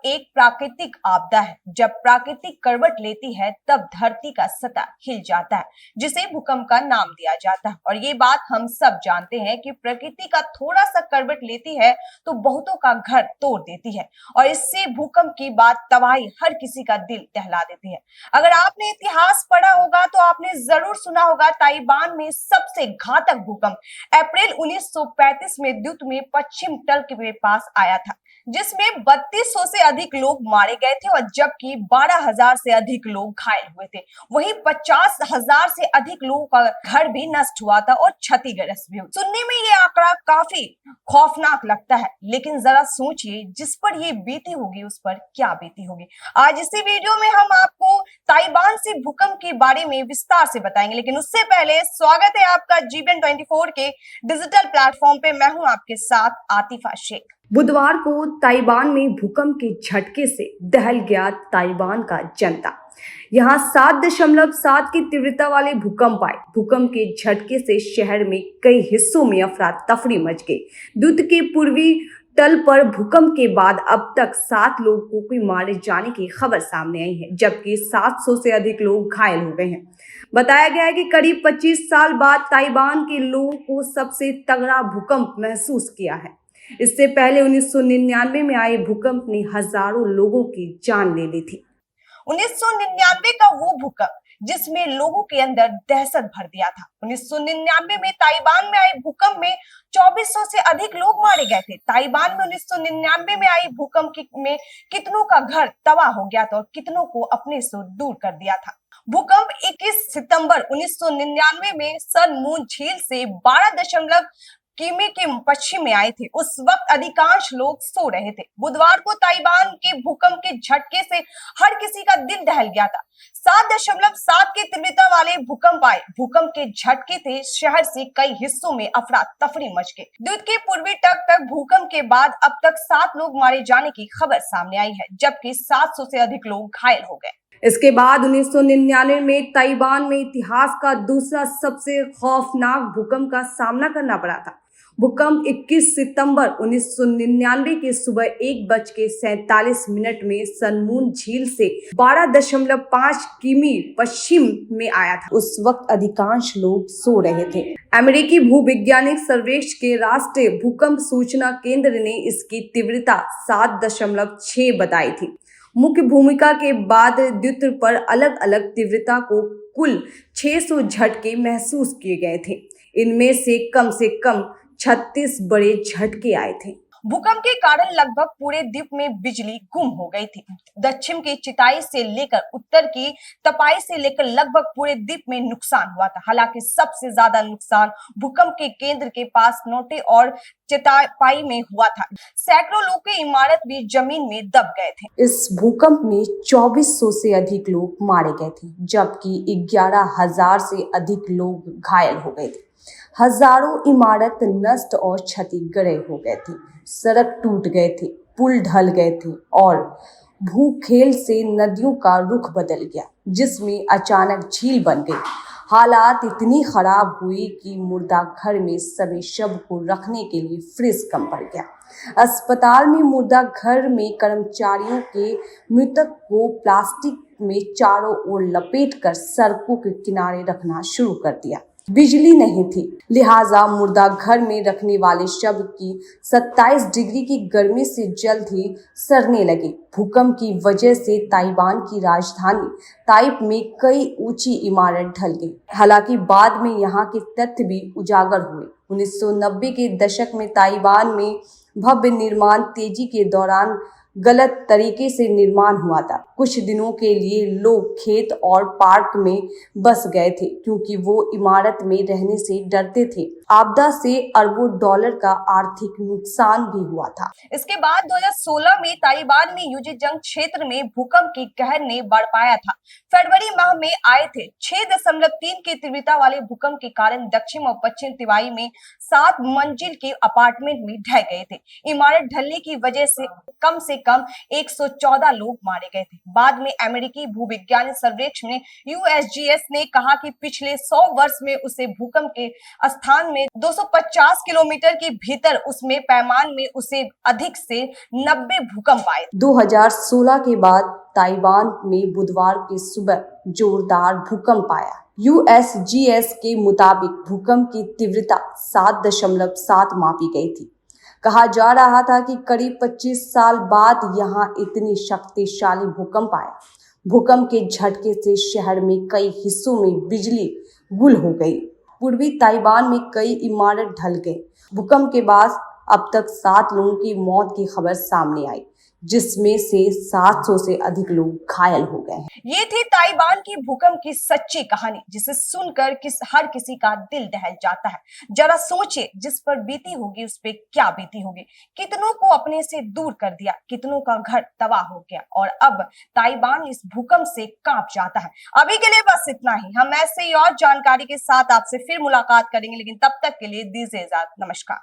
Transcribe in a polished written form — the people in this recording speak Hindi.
एक प्राकृतिक आपदा है। जब प्राकृतिक करवट लेती है तब धरती का सतह हिल जाता है, जिसे भूकंप का नाम दिया जाता है। और ये बात हम सब जानते हैं कि प्रकृति का थोड़ा सा करवट लेती है तो बहुतों का घर तोड़ देती है और इससे भूकंप की बात तबाही हर किसी का दिल दहला देती है। अगर आपने इतिहास पढ़ा होगा तो आपने जरूर सुना होगा ताइवान में सबसे घातक भूकंप अप्रैल 1935 में द्वीप में पश्चिम तल के पास आया था, जिसमें 3200 से अधिक लोग मारे गए थे और जबकि 12,000 से अधिक लोग घायल हुए थे। वहीं 50,000 से अधिक लोगों का घर भी नष्ट हुआ था और क्षतिग्रस्त भी हुआ। सुनने में ये आंकड़ा काफी खौफनाक लगता है, लेकिन जरा सोचिए जिस पर ये बीती होगी उस पर क्या बीती होगी। आज इसी वीडियो में हम आपको ताइवान से भूकंप के बारे में विस्तार से बताएंगे, लेकिन उससे पहले स्वागत है आपका जीबीएन 24 के डिजिटल प्लेटफॉर्म पे। मैं हूं आपके साथ आतिफा शेख। बुधवार को ताइवान में भूकंप के झटके से दहल गया ताइवान का जनता। यहाँ 7.7 की तीव्रता वाले भूकंप आए। भूकंप के झटके से शहर में कई हिस्सों में अफरा तफरी मच गई। द्वीप के पूर्वी तल पर भूकंप के बाद अब तक 7 लोगों को मारे जाने की खबर सामने आई है, जबकि 700 से अधिक लोग घायल हो गए हैं। बताया गया है कि करीब 25 साल बाद ताइवान के लोगों को सबसे तगड़ा भूकंप महसूस किया है। इससे पहले 1999 में आए भूकंप ने हजारों लोगों की जान ले ली थी। 1999 का वो भूकंप जिसमें लोगों के अंदर दहशत भर दिया था। 1999 में ताइवान में आए भूकंप में 2400 से अधिक लोग मारे गए थे। ताइवान में 1999 में आई भूकंप में कितनों का घर तबाह हो गया था और कितनों को अपने से दूर कर दिया था। भूकंप 21 सितंबर 1999 में सन मून झील से 12 किमी के पश्चिम में आए थे। उस वक्त अधिकांश लोग सो रहे थे। बुधवार को ताइवान के भूकंप के झटके से हर किसी का दिल दहल गया था। 7.7 की तीव्रता वाले भूकंप आए। भूकंप के झटके से शहर से कई हिस्सों में अफरा तफरी मच गई। द्वीप के पूर्वी तक भूकंप के बाद अब तक 7 लोग मारे जाने की खबर सामने आई है, जबकि 700 से अधिक लोग घायल हो गए। इसके बाद 1999 में ताइवान में इतिहास का दूसरा सबसे खौफनाक भूकंप का सामना करना पड़ा था। भूकंप 21 सितंबर 1999 के सुबह 1:47 में सनमून झील से 12.5 किमी पश्चिम में आया था। उस वक्त अधिकांश लोग सो रहे थे। अमेरिकी भूवैज्ञानिक सर्वेक्षण के राष्ट्रीय भूकंप सूचना केंद्र ने इसकी तीव्रता 7.6 बताई थी। मुख्य भूमिका के बाद द्वीप पर अलग अलग तीव्रता को कुल 600 झटके महसूस किए गए थे। इनमें से कम 36 बड़े झटके आए थे। भूकंप के कारण लगभग पूरे द्वीप में बिजली गुम हो गई थी। दक्षिण की चिताई से लेकर उत्तर की तपाई से लेकर लगभग पूरे द्वीप में नुकसान हुआ था। हालांकि सबसे ज्यादा नुकसान भूकंप के केंद्र के पास नोटे और चिताई में हुआ था। सैकड़ों लोग की इमारत भी जमीन में दब गए थे। इस भूकंप में 2400 से अधिक लोग मारे गए थे, जबकि 11,000 से अधिक लोग घायल हो गए थे। हजारों इमारत नष्ट और क्षतिग्रस्त हो गए थे। सड़क टूट गए थे, पुल ढल गए थे और भूखेल से नदियों का रुख बदल गया, जिसमें अचानक झील बन गई। हालात इतनी खराब हुई कि मुर्दा घर में सभी शव को रखने के लिए फ्रिज कम पड़ गया। अस्पताल में मुर्दा घर में कर्मचारियों के मृतक को प्लास्टिक में चारों ओर लपेटकर सड़कों के किनारे रखना शुरू कर दिया। बिजली नहीं थी, लिहाजा मुर्दा घर में रखने वाले शव की 27 डिग्री की गर्मी से जल्द ही सड़ने लगे। भूकंप की वजह से ताइवान की राजधानी ताइप में कई ऊंची इमारत ढल गई। हालांकि बाद में यहाँ के तथ्य भी उजागर हुए। 1990 के दशक में ताइवान में भव्य निर्माण तेजी के दौरान गलत तरीके से निर्माण हुआ था। कुछ दिनों के लिए लोग खेत और पार्क में बस गए थे, क्योंकि वो इमारत में रहने से डरते थे। आपदा से अरबों डॉलर का आर्थिक नुकसान भी हुआ था। इसके बाद 2016 में ताइवान में यूजीजंग क्षेत्र में भूकंप की कहर ने बढ़ पाया था। फरवरी माह में आए थे। 6.3 की तीव्रता वाले भूकंप के कारण दक्षिण और पश्चिम तिवाई में 7 मंजिल के अपार्टमेंट में ढह गए थे। इमारत ढलने की वजह से कम 114 लोग मारे गए थे। बाद में अमेरिकी भूविज्ञान सर्वेक्षण USGS ने कहा कि पिछले 100 वर्ष में उसे भूकंप के स्थान में 250 किलोमीटर के भीतर उसमें पैमान में उसे अधिक से 90 भूकंप आए। 2016 के बाद ताइवान में बुधवार की सुबह जोरदार भूकंप आया। USGS के मुताबिक भूकंप की तीव्रता 7.7 मापी गई थी। कहा जा रहा था कि करीब 25 साल बाद यहां इतनी शक्तिशाली भूकंप आया। भूकंप के झटके से शहर में कई हिस्सों में बिजली गुल हो गई। पूर्वी ताइवान में कई इमारत ढल गए। भूकंप के बाद अब तक 7 लोगों की मौत की खबर सामने आई, जिसमें से 700 से अधिक लोग घायल हो गए हैं। ये थी ताइवान की भूकंप की सच्ची कहानी, जिसे सुनकर हर किसी का दिल दहल जाता है। जरा सोचिए, जिस पर बीती होगी उस पे क्या बीती होगी। कितनों को अपने से दूर कर दिया, कितनों का घर तबाह हो गया और अब ताइवान इस भूकंप से कांप जाता है। अभी के लिए बस इतना ही। हम ऐसे ही और जानकारी के साथ आपसे फिर मुलाकात करेंगे, लेकिन तब तक के लिए दीजिए इजाजत। नमस्कार।